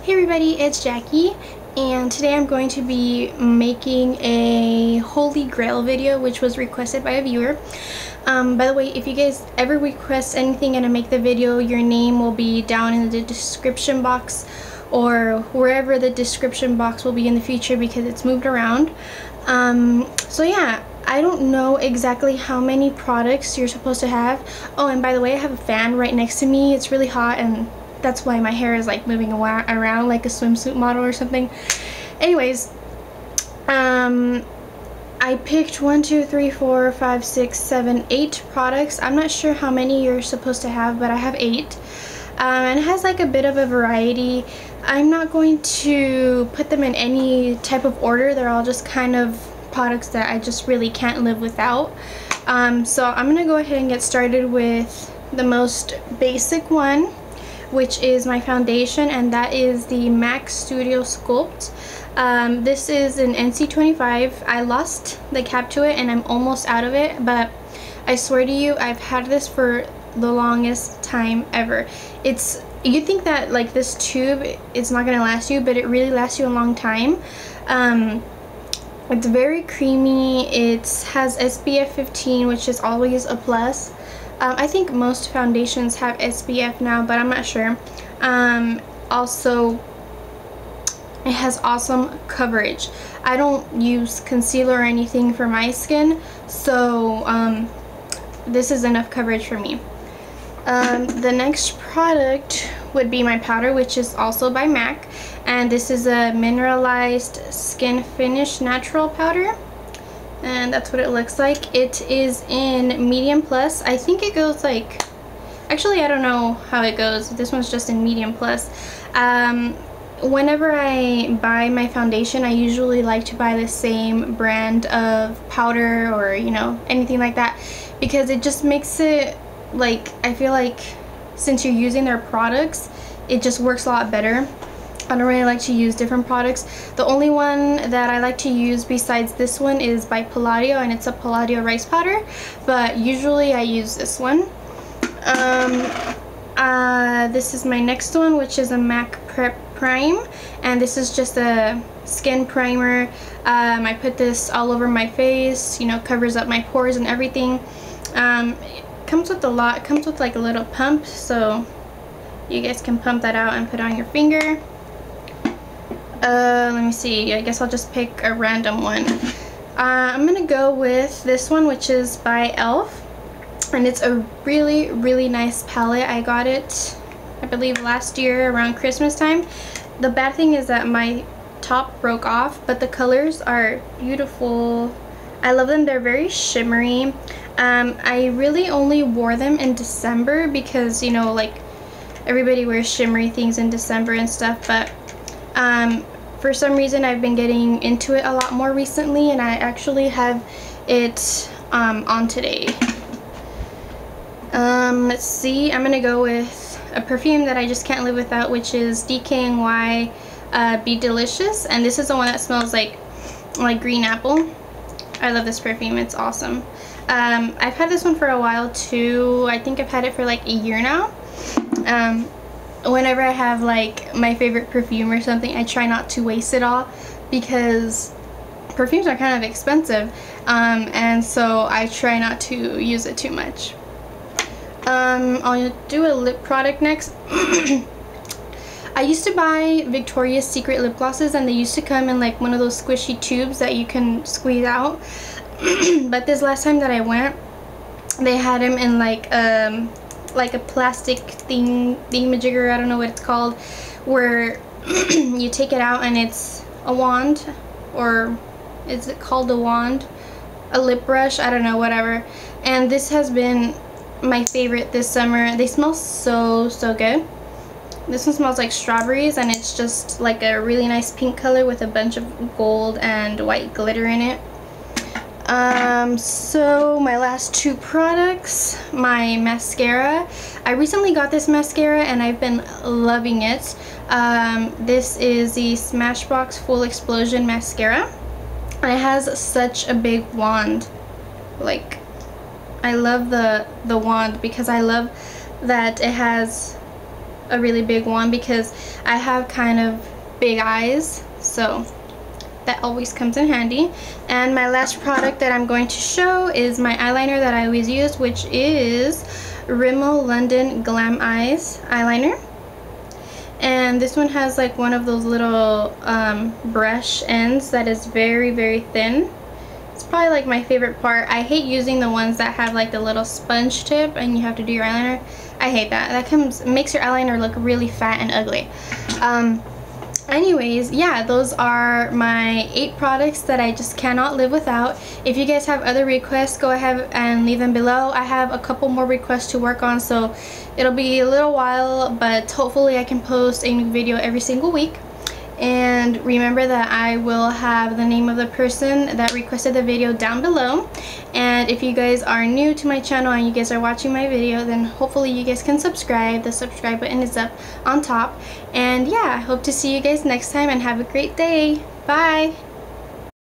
Hey everybody, it's Jackie, and today I'm going to be making a Holy Grail video, which was requested by a viewer. By the way, if you guys ever request anything and I make the video, your name will be down in the description box or wherever the description box will be in the future because it's moved around. So yeah, I don't know exactly how many products you're supposed to have. Oh, and by the way, I have a fan right next to me. It's really hot and that's why my hair is like moving around like a swimsuit model or something. Anyways, I picked 1, 2, 3, 4, 5, 6, 7, 8 products. I'm not sure how many you're supposed to have, but I have 8. And it has like a bit of a variety. I'm not going to put them in any type of order. They're all just kind of products that I just really can't live without. So I'm gonna go ahead and get started with the most basic one, which is my foundation, and that is the MAC Studio Sculpt. This is an NC25. I lost the cap to it and I'm almost out of it, but I swear to you, I've had this for the longest time ever. You think that like this tube is not gonna last you, but it really lasts you a long time. It's very creamy. It has SPF 15, which is always a plus. I think most foundations have SPF now, but I'm not sure. Also, it has awesome coverage. I don't use concealer or anything for my skin, so this is enough coverage for me. The next product would be my powder, which is also by MAC, and this is a mineralized skin finish natural powder. And that's what it looks like. It is in medium plus. I think it goes like, actually I don't know how it goes. This one's just in medium plus. Whenever I buy my foundation, I usually like to buy the same brand of powder or anything like that, because it just makes it like, I feel like since you're using their products, it just works a lot better. I don't really like to use different products. The only one that I like to use besides this one is by Palladio, and it's a Palladio rice powder, but usually I use this one. This is my next one, which is a MAC Prep Prime, and this is just a skin primer. I put this all over my face, covers up my pores and everything. It comes with a lot. It comes with like a little pump, so you guys can pump that out and put it on your finger. Let me see, I guess I'll just pick a random one. I'm gonna go with this one, which is by e.l.f. and it's a really, really nice palette. I got it, I believe, last year around Christmas time. The bad thing is that my top broke off, but the colors are beautiful. I love them. They're very shimmery. I really only wore them in December because, like everybody wears shimmery things in December and stuff, but for some reason I've been getting into it a lot more recently, and I actually have it on today. Let's see, I'm gonna go with a perfume that I just can't live without, which is DKNY Be Delicious, and this is the one that smells like green apple. I love this perfume, it's awesome. I've had this one for a while too. I think I've had it for like a year now. Whenever I have like my favorite perfume or something, I try not to waste it all because perfumes are kind of expensive, and so I try not to use it too much. I'll do a lip product next. I used to buy Victoria's Secret lip glosses, and they used to come in like one of those squishy tubes that you can squeeze out. But this last time that I went, they had them in like a plastic thingamajigger, I don't know what it's called, where you take it out and it's a wand, or is it called a wand? A lip brush, I don't know, whatever. And this has been my favorite this summer. They smell so good. This one smells like strawberries, and it's just like a really nice pink color with a bunch of gold and white glitter in it. So my last 2 products, my mascara. I recently got this mascara and I've been loving it. This is the Smashbox Full Explosion Mascara. And it has such a big wand. Like, I love the wand because I love that it has a really big one because I have kind of big eyes, so that always comes in handy. And my last product that I'm going to show is my eyeliner that I always use, which is Rimmel London Glam Eyes eyeliner. And this one has like one of those little brush ends that is very, very thin. It's probably like my favorite part. I hate using the ones that have like the little sponge tip and you have to do your eyeliner. I hate that. That makes your eyeliner look really fat and ugly. Anyways, yeah, those are my 8 products that I just cannot live without. If you guys have other requests, go ahead and leave them below. I have a couple more requests to work on, so it'll be a little while, but hopefully I can post a new video every single week. And remember that I will have the name of the person that requested the video down below. And if you guys are new to my channel and you guys are watching my video, then hopefully you guys can subscribe. The subscribe button is up on top. And yeah, I hope to see you guys next time and have a great day. Bye!